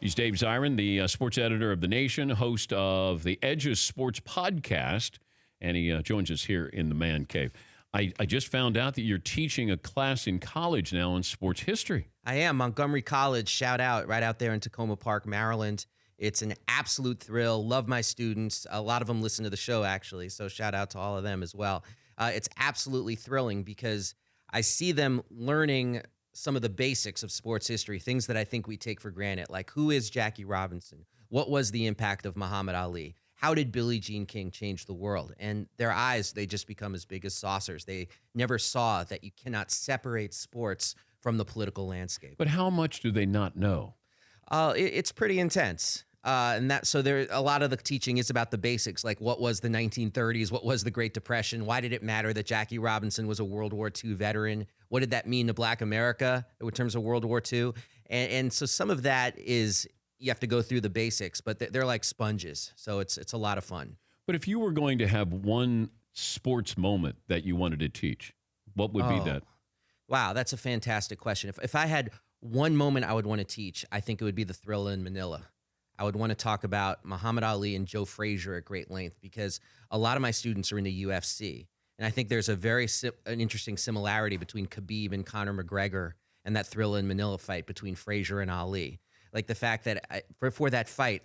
He's Dave Zirin, the sports editor of The Nation, host of the Edges Sports Podcast, and he joins us here in the Man Cave. I just found out that you're teaching a class in college now in sports history. I am. Montgomery College, shout out, right out there in Tacoma Park, Maryland. It's an absolute thrill. Love my students. A lot of them listen to the show, actually, so shout out to all of them as well. It's absolutely thrilling because I see them learning some of the basics of sports history, things that I think we take for granted, like who is Jackie Robinson? What was the impact of Muhammad Ali? How did Billie Jean King change the world? And their eyes, they just become as big as saucers. They never saw that you cannot separate sports from the political landscape. But how much do they not know? It's pretty intense. So there, a lot of the teaching is about the basics, like what was the 1930s? What was the Great Depression? Why did it matter that Jackie Robinson was a World War II veteran? What did that mean to Black America in terms of World War II? And so some of that is, you have to go through the basics, but they're like sponges. So it's a lot of fun. But if you were going to have one sports moment that you wanted to teach, what would be that? Wow, that's a fantastic question. If I had one moment I would want to teach, I think it would be the Thrilla in Manila. I would want to talk about Muhammad Ali and Joe Frazier at great length because a lot of my students are in the UFC. And I think there's an interesting similarity between Khabib and Conor McGregor and that Thrilla in Manila fight between Frazier and Ali. Like the fact that for that fight,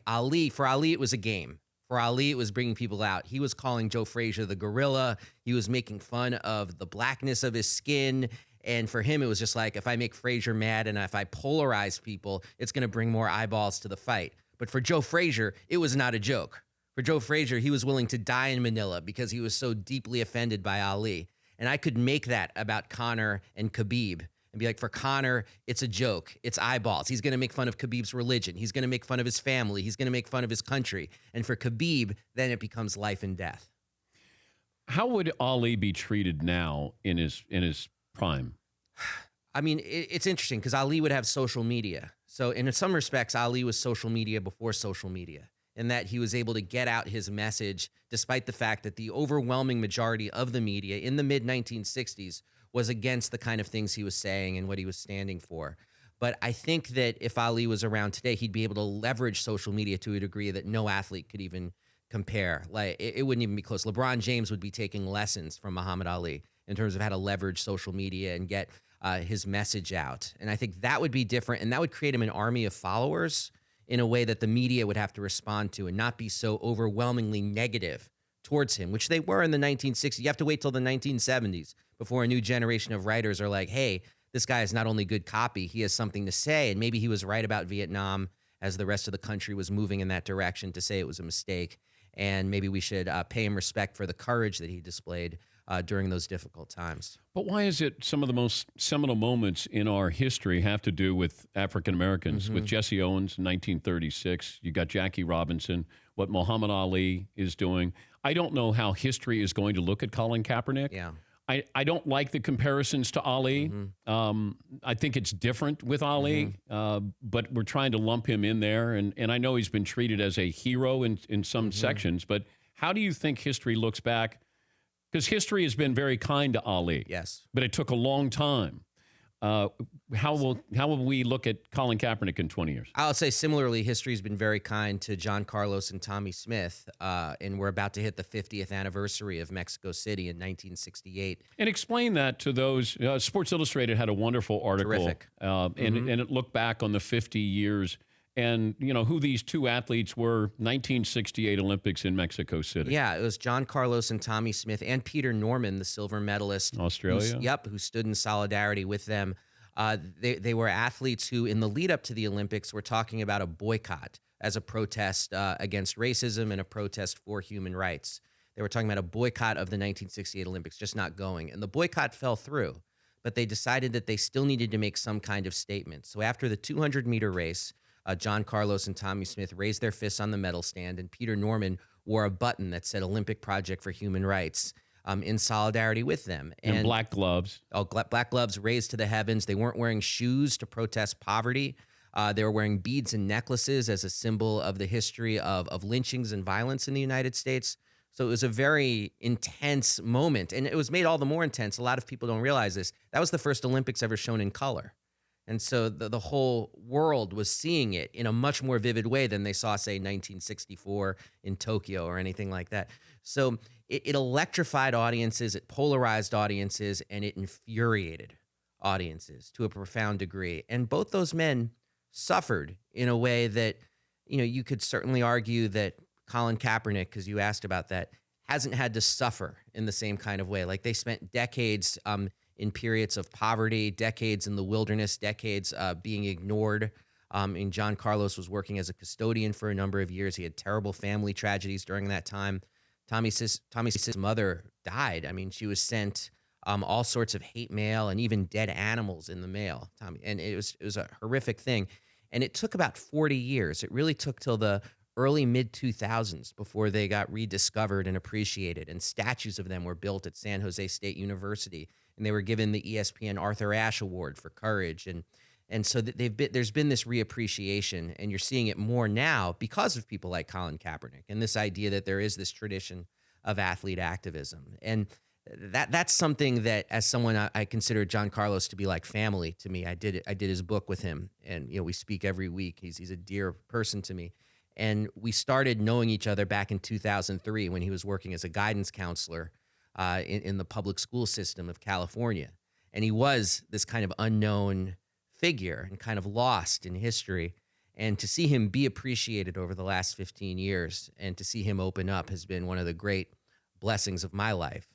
for Ali, it was a game. For Ali, it was bringing people out. He was calling Joe Frazier the gorilla. He was making fun of the blackness of his skin. And for him, it was just like, if I make Frazier mad and if I polarize people, it's going to bring more eyeballs to the fight. But for Joe Frazier, it was not a joke. For Joe Frazier, he was willing to die in Manila because he was so deeply offended by Ali. And I could make that about Conor and Khabib and be like, for Conor, it's a joke. It's eyeballs. He's going to make fun of Khabib's religion. He's going to make fun of his family. He's going to make fun of his country. And for Khabib, then it becomes life and death. How would Ali be treated now in his prime? I mean, it's interesting because Ali would have social media. So in some respects, Ali was social media before social media, in that he was able to get out his message despite the fact that the overwhelming majority of the media in the mid-1960s was against the kind of things he was saying and what he was standing for. But I think that if Ali was around today, he'd be able to leverage social media to a degree that no athlete could even compare. Like it wouldn't even be close. LeBron James would be taking lessons from Muhammad Ali in terms of how to leverage social media and get his message out. And I think that would be different, and that would create him an army of followers in a way that the media would have to respond to and not be so overwhelmingly negative towards him, which they were in the 1960s. You have to wait till the 1970s before a new generation of writers are like, hey, this guy is not only good copy, he has something to say. And maybe he was right about Vietnam as the rest of the country was moving in that direction to say it was a mistake. And maybe we should pay him respect for the courage that he displayed during those difficult times. But why is it some of the most seminal moments in our history have to do with African Americans? With Jesse Owens in 1936, you got Jackie Robinson, what Muhammad Ali is doing. I don't know how history is going to look at Colin Kaepernick. Yeah. I don't like the comparisons to Ali. I think it's different with Ali, but we're trying to lump him in there. And I know he's been treated as a hero in some sections, but how do you think history looks back? Because history has been very kind to Ali. Yes. But it took a long time. How will we look at Colin Kaepernick in 20 years? I'll say similarly, history's been very kind to John Carlos and Tommy Smith, and we're about to hit the 50th anniversary of Mexico City in 1968. And explain that to those. Sports Illustrated had a wonderful article. Terrific. And it looked back on the 50 years and, you know, who these two athletes were, 1968 Olympics in Mexico City. Yeah, it was John Carlos and Tommy Smith and Peter Norman, the silver medalist. Australia. Who stood in solidarity with them. They were athletes who, in the lead up to the Olympics, were talking about a boycott as a protest against racism and a protest for human rights. They were talking about a boycott of the 1968 Olympics, just not going. And the boycott fell through, but they decided that they still needed to make some kind of statement. So after the 200-meter race, John Carlos and Tommy Smith raised their fists on the medal stand, and Peter Norman wore a button that said Olympic Project for Human Rights in solidarity with them. And black gloves. Black gloves raised to the heavens. They weren't wearing shoes to protest poverty. They were wearing beads and necklaces as a symbol of the history of lynchings and violence in the United States. So it was a very intense moment, and it was made all the more intense. A lot of people don't realize this. That was the first Olympics ever shown in color. And so the whole world was seeing it in a much more vivid way than they saw, say, 1964 in Tokyo or anything like that. So it electrified audiences, it polarized audiences, and it infuriated audiences to a profound degree. And both those men suffered in a way that, you could certainly argue that Colin Kaepernick, because you asked about that, hasn't had to suffer in the same kind of way. Like they spent decades in periods of poverty, decades in the wilderness, decades being ignored. And John Carlos was working as a custodian for a number of years. He had terrible family tragedies during that time. Tommy's mother died. I mean, she was sent all sorts of hate mail and even dead animals in the mail. And it was a horrific thing. And it took about 40 years. It really took till the early mid-2000s before they got rediscovered and appreciated. And statues of them were built at San Jose State University. And they were given the ESPN Arthur Ashe Award for courage. And so there's been this reappreciation, and you're seeing it more now because of people like Colin Kaepernick and this idea that there is this tradition of athlete activism. And that's something that, as someone, I consider John Carlos to be like family to me. I did his book with him, and we speak every week. He's a dear person to me. And we started knowing each other back in 2003 when he was working as a guidance counselor in the public school system of California. And he was this kind of unknown figure and kind of lost in history. And to see him be appreciated over the last 15 years and to see him open up has been one of the great blessings of my life.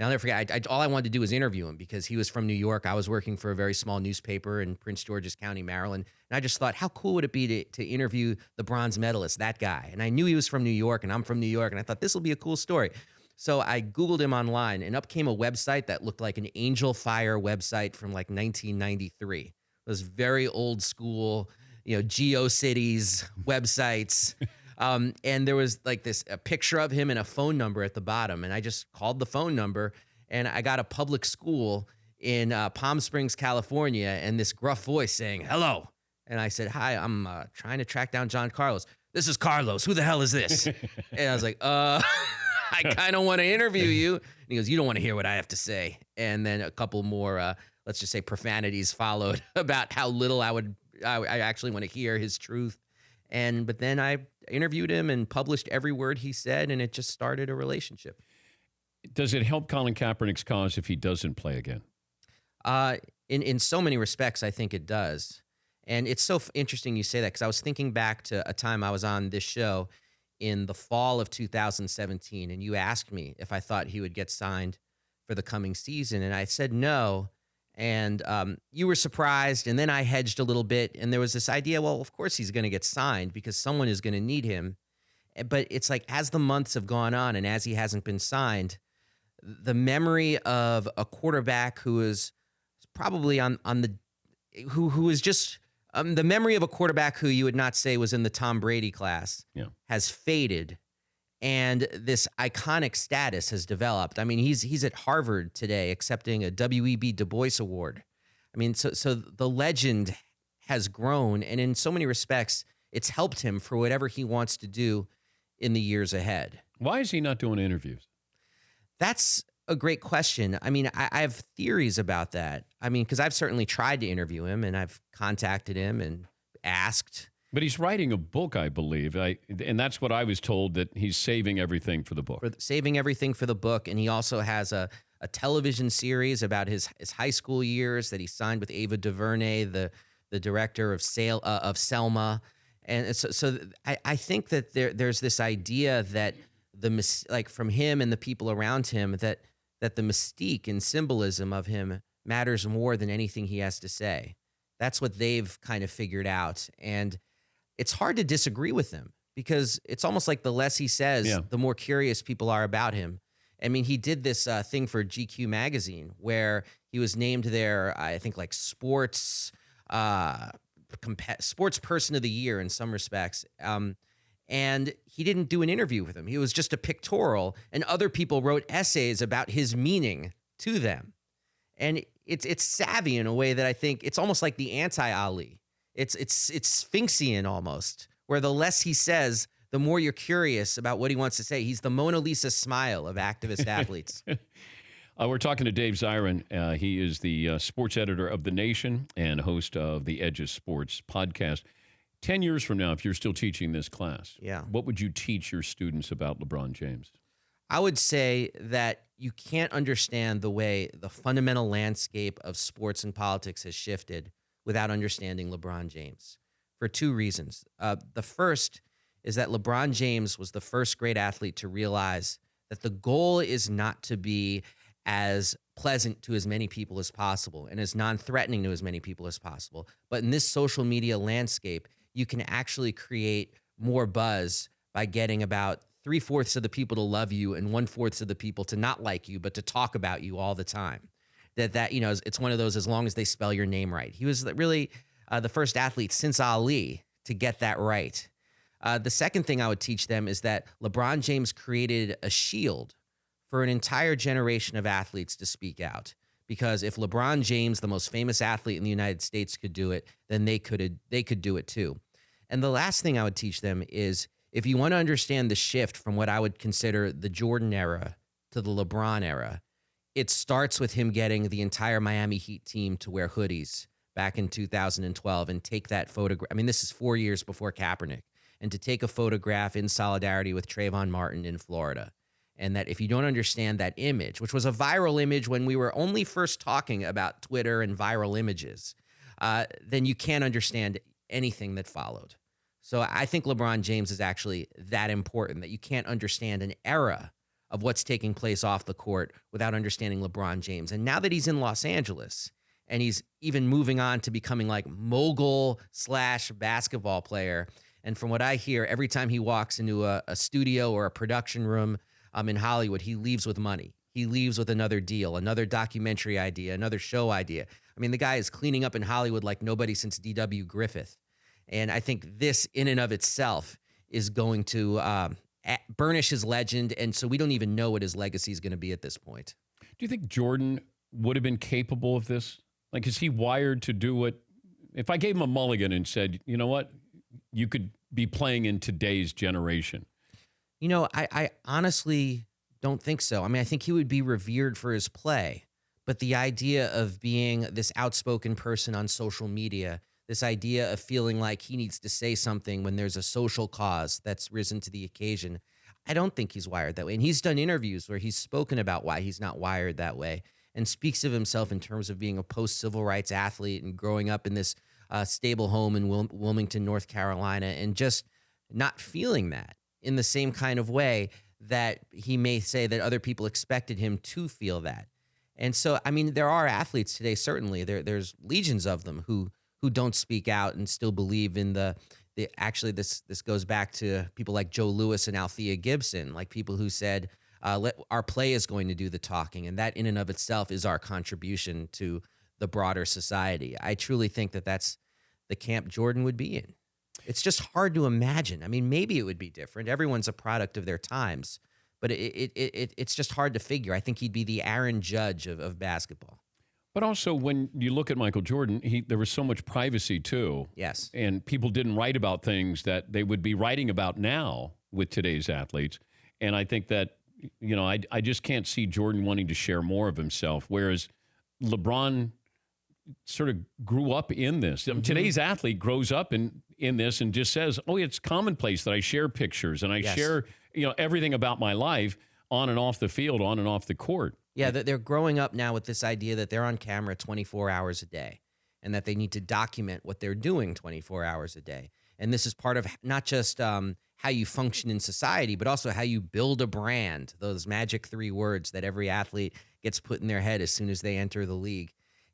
I'll never forget, all I wanted to do was interview him because he was from New York. I was working for a very small newspaper in Prince George's County, Maryland. And I just thought, how cool would it be to interview the bronze medalist, that guy? And I knew he was from New York, and I'm from New York. And I thought, this will be a cool story. So I Googled him online, and up came a website that looked like an Angel Fire website from like 1993. It was very old school, GeoCities websites. And there was like a picture of him and a phone number at the bottom. And I just called the phone number, and I got a public school in Palm Springs, California, and this gruff voice saying, "Hello." And I said, "Hi, I'm trying to track down John Carlos." "This is Carlos. Who the hell is this?" And I was like, I kind of want to interview you. And he goes, "You don't want to hear what I have to say." And then a couple more, let's just say, profanities followed about how little I actually want to hear his truth. But then I interviewed him and published every word he said, and it just started a relationship. Does it help Colin Kaepernick's cause if he doesn't play again? In so many respects, I think it does. And it's so interesting you say that, because I was thinking back to a time I was on this show in the fall of 2017, and you asked me if I thought he would get signed for the coming season, and I said no. And you were surprised, and then I hedged a little bit, and there was this idea, well, of course he's going to get signed because someone is going to need him. But it's like, as the months have gone on and as he hasn't been signed, the memory of a quarterback who is probably who is just the memory of a quarterback who you would not say was in the Tom Brady class has faded. And this iconic status has developed. I mean, he's at Harvard today accepting a W.E.B. Du Bois Award. I mean, so the legend has grown, and in so many respects, it's helped him for whatever he wants to do in the years ahead. Why is he not doing interviews? That's a great question. I mean, I have theories about that. I mean, because I've certainly tried to interview him, and I've contacted him and asked. But he's writing a book, I believe, and that's what I was told, that he's saving everything for the book. Saving everything for the book, and he also has a television series about his high school years that he signed with Ava DuVernay, the director of Selma. And so I think that there's this idea that from him and the people around him, that the mystique and symbolism of him matters more than anything he has to say. That's what they've kind of figured out. And it's hard to disagree with them, because it's almost like the less he says, the more curious people are about him. I mean, he did this thing for GQ magazine where he was named their, I think, like sports person of the year in some respects. And he didn't do an interview with him. He was just a pictorial, and other people wrote essays about his meaning to them. And it's savvy in a way that I think it's almost like the anti-Ali. It's Sphinxian almost, where the less he says, the more you're curious about what he wants to say. He's the Mona Lisa smile of activist athletes. We're talking to Dave Zirin. He is the sports editor of The Nation and host of the Edges Sports podcast. 10 years from now, if you're still teaching this class, what would you teach your students about LeBron James? I would say that you can't understand the way the fundamental landscape of sports and politics has shifted without understanding LeBron James for two reasons. The first is that LeBron James was the first great athlete to realize that the goal is not to be as pleasant to as many people as possible and as non-threatening to as many people as possible. But in this social media landscape, you can actually create more buzz by getting about 3/4 of the people to love you and 1/4 of the people to not like you, but to talk about you all the time. That it's one of those, as long as they spell your name right. He was really the first athlete since Ali to get that right. The second thing I would teach them is that LeBron James created a shield for an entire generation of athletes to speak out. Because if LeBron James, the most famous athlete in the United States, could do it, then they could do it too. And the last thing I would teach them is, if you want to understand the shift from what I would consider the Jordan era to the LeBron era, it starts with him getting the entire Miami Heat team to wear hoodies back in 2012 and take that photograph. I mean, this is 4 years before Kaepernick. And to take a photograph in solidarity with Trayvon Martin in Florida. And that if you don't understand that image, which was a viral image when we were only first talking about Twitter and viral images, then you can't understand anything that followed. So I think LeBron James is actually that important, that you can't understand an era of what's taking place off the court without understanding LeBron James. And now that he's in Los Angeles and he's even moving on to becoming like mogul/basketball player, and from what I hear, every time he walks into a studio or a production room in Hollywood, he leaves with money. He leaves with another deal, another documentary idea, another show idea. I mean, the guy is cleaning up in Hollywood like nobody since D.W. Griffith. And I think this in and of itself is going to burnish his legend. And so we don't even know what his legacy is going to be at this point. Do you think Jordan would have been capable of this? Like, is he wired to do what? If I gave him a mulligan and said, you know what, you could be playing in today's generation. You know, I honestly don't think so. I mean, I think he would be revered for his play. But the idea of being this outspoken person on social media, this idea of feeling like he needs to say something when there's a social cause that's risen to the occasion, I don't think he's wired that way. And he's done interviews where he's spoken about why he's not wired that way and speaks of himself in terms of being a post-civil rights athlete and growing up in this stable home in Wilmington, North Carolina, and just not feeling that in the same kind of way that he may say that other people expected him to feel that. And so, I mean, there are athletes today, certainly. There's legions of them who don't speak out and still believe in the actually, this goes back to people like Joe Louis and Althea Gibson, like people who said, our play is going to do the talking. And that in and of itself is our contribution to the broader society. I truly think that that's the camp Jordan would be in. It's just hard to imagine. I mean, maybe it would be different. Everyone's a product of their times, but it's just hard to figure. I think he'd be the Aaron Judge of basketball. But also, when you look at Michael Jordan, there was so much privacy, too. Yes. And people didn't write about things that they would be writing about now with today's athletes. And I think that, you know, I just can't see Jordan wanting to share more of himself, whereas LeBron sort of grew up in this. Mm-hmm. Today's athlete grows up in this and just says, oh, it's commonplace that I share pictures and I share, you know, everything about my life on and off the field, on and off the court. Yeah, they're growing up now with this idea that they're on camera 24 hours a day and that they need to document what they're doing 24 hours a day. And this is part of not just how you function in society, but also how you build a brand, those magic 3 words that every athlete gets put in their head as soon as they enter the league.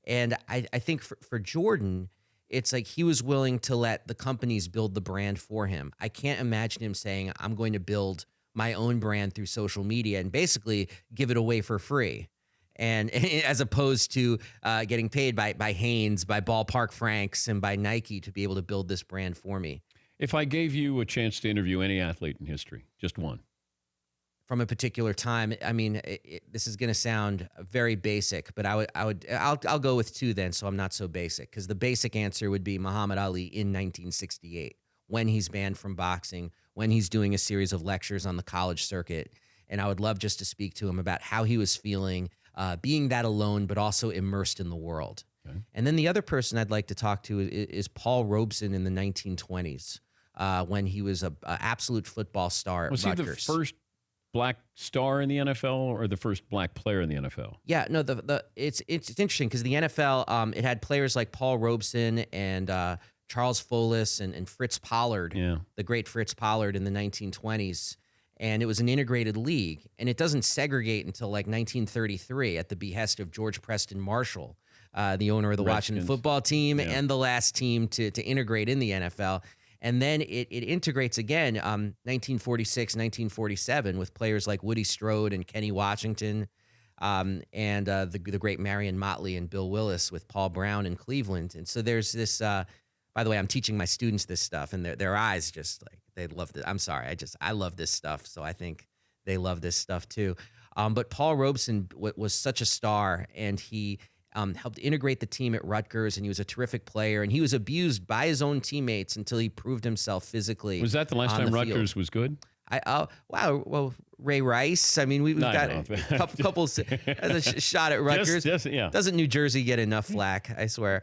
And I think for Jordan, it's like he was willing to let the companies build the brand for him. I can't imagine him saying, I'm going to build my own brand through social media and basically give it away for free. And as opposed to getting paid by Hanes, by Ballpark Franks, and by Nike to be able to build this brand for me. If I gave you a chance to interview any athlete in history, just one. From a particular time, I mean, this is going to sound very basic, but I'll go with 2 then, so I'm not so basic. Because the basic answer would be Muhammad Ali in 1968, when he's banned from boxing, when he's doing a series of lectures on the college circuit. And I would love just to speak to him about how he was feeling being that alone, but also immersed in the world. Okay. And then the other person I'd like to talk to is Paul Robeson in the 1920s, when he was an absolute football star at Was Rutgers. he the first black star in the NFL or the first black player in the NFL? Yeah, no, it's interesting because the NFL, it had players like Paul Robeson and Charles Folis and Fritz Pollard, the great Fritz Pollard in the 1920s. And it was an integrated league. And it doesn't segregate until like 1933 at the behest of George Preston Marshall, the owner of the Washington football team and the last team to integrate in the NFL. And then it integrates again, 1946, 1947, with players like Woody Strode and Kenny Washington, and the great Marion Motley and Bill Willis with Paul Brown in Cleveland. And so there's this, by the way, I'm teaching my students this stuff, and their eyes just like, they love it. I'm sorry, I love this stuff, so I think they love this stuff too. But Paul Robeson was such a star, and he helped integrate the team at Rutgers, and he was a terrific player, and he was abused by his own teammates until he proved himself physically. Was that the last time Rutgers was good? Wow, well, Ray Rice. I mean, we've got a couple a shot at Rutgers. Doesn't New Jersey get enough flack? I swear.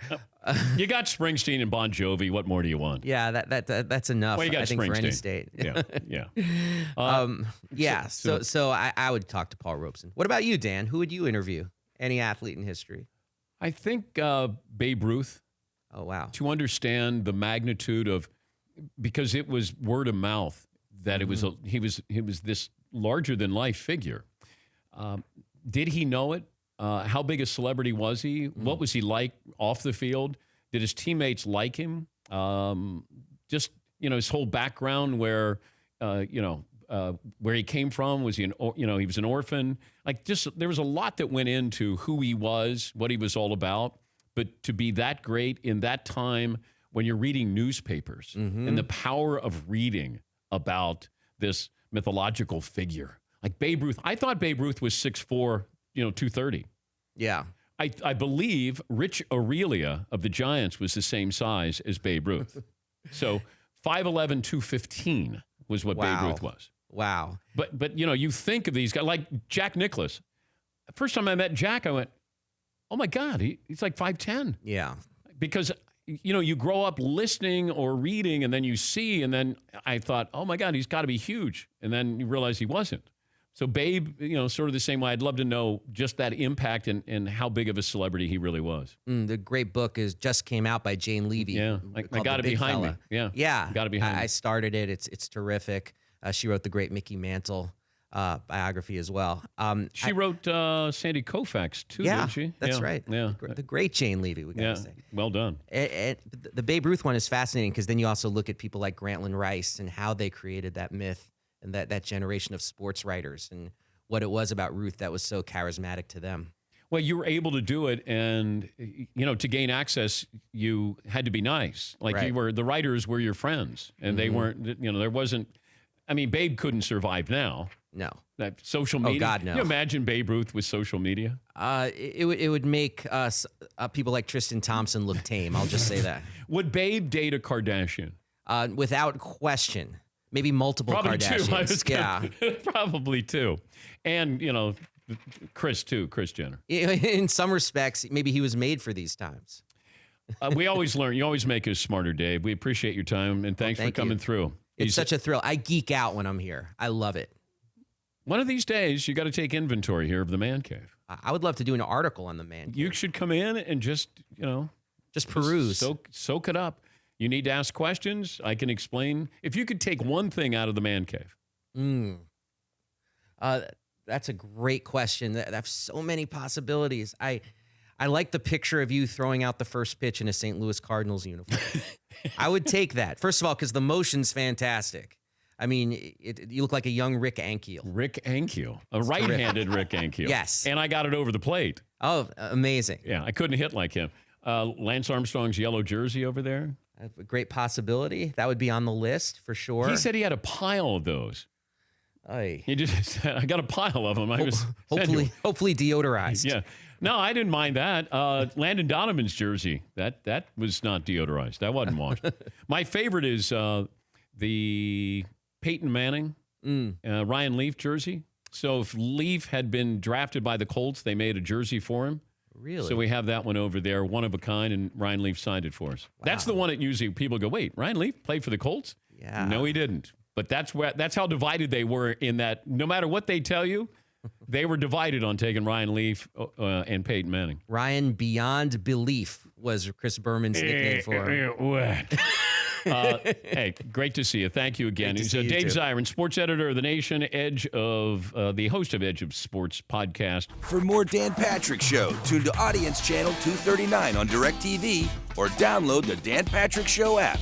You got Springsteen and Bon Jovi. What more do you want? Yeah, that's enough. Well, you got I think Springsteen. for any state. Yeah. So I would talk to Paul Robeson. What about you, Dan? Who would you interview? Any athlete in history? I think Babe Ruth. Oh wow. To understand the magnitude of, because it was word of mouth that it was he was this larger than life figure. Did he know it? How big a celebrity was he? What was he like off the field? Did his teammates like him? Just, his whole background, where he came from. Was he he was an orphan? Like, just, there was a lot that went into who he was, what he was all about. But to be that great in that time when you're reading newspapers and the power of reading about this mythological figure. Like Babe Ruth. I thought Babe Ruth was 6'4", 230. Yeah. I believe Rich Aurelia of the Giants was the same size as Babe Ruth. So 5'11", 215 was what Babe Ruth was. Wow. But you think of these guys like Jack Nicklaus. The first time I met Jack, I went, oh my God, he's like 5'10". Yeah. Because you grow up listening or reading, and then you see, and then I thought, oh my God, he's got to be huge. And then you realize he wasn't. So Babe, sort of the same way. I'd love to know just that impact and how big of a celebrity he really was. The great book just came out by Jane Levy. Yeah, I got it behind me. Yeah, got it behind me. I started it. It's terrific. She wrote the great Mickey Mantle biography as well. She wrote Sandy Koufax too, didn't she? That's right. Yeah, the great Jane Levy. We gotta say. Well done. And the Babe Ruth one is fascinating because then you also look at people like Grantland Rice and how they created that myth and that generation of sports writers and what it was about Ruth that was so charismatic to them. Well, you were able to do it, and to gain access, you had to be nice. Like the writers were your friends, and they weren't. There wasn't. I mean, Babe couldn't survive now. No. That social media. Oh God, no. Can you imagine Babe Ruth with social media? It would make us people like Tristan Thompson look tame. I'll just say that. Would Babe date a Kardashian? Without question. Maybe multiple Kardashians. Probably two. And, Kris Jenner. In some respects, maybe he was made for these times. We always learn. You always make us smarter, Dave. We appreciate your time, and thanks for coming through. It's such a thrill. I geek out when I'm here. I love it. One of these days, you got to take inventory here of the man cave. I would love to do an article on the man cave. You should come in and just peruse. Soak it up. You need to ask questions. I can explain. If you could take one thing out of the man cave. That's a great question. I have so many possibilities. I like the picture of you throwing out the first pitch in a St. Louis Cardinals uniform. I would take that. First of all, because the motion's fantastic. I mean, you look like a young Rick Ankiel. Rick Ankiel. A right-handed Rick Ankiel. Yes. And I got it over the plate. Oh, amazing. Yeah, I couldn't hit like him. Lance Armstrong's yellow jersey over there. A great possibility. That would be on the list for sure. He said he had a pile of those. He just said, I got a pile of them. Hopefully deodorized. Yeah. No, I didn't mind that. Landon Donovan's jersey, that was not deodorized. That wasn't washed. My favorite is the Peyton Manning, Ryan Leaf jersey. So if Leaf had been drafted by the Colts, they made a jersey for him. Really? So we have that one over there, one of a kind, and Ryan Leaf signed it for us. Wow. That's the one that usually people go, wait, Ryan Leaf played for the Colts? Yeah. No, he didn't. But that's how divided they were in that no matter what they tell you, they were divided on taking Ryan Leaf and Peyton Manning. Ryan Beyond Belief was Chris Berman's nickname for him. Hey, great to see you. Thank you again. He's Dave Zirin, sports editor of The Nation, the host of Edge of Sports podcast. For more Dan Patrick Show, tune to Audience Channel 239 on DirecTV or download the Dan Patrick Show app.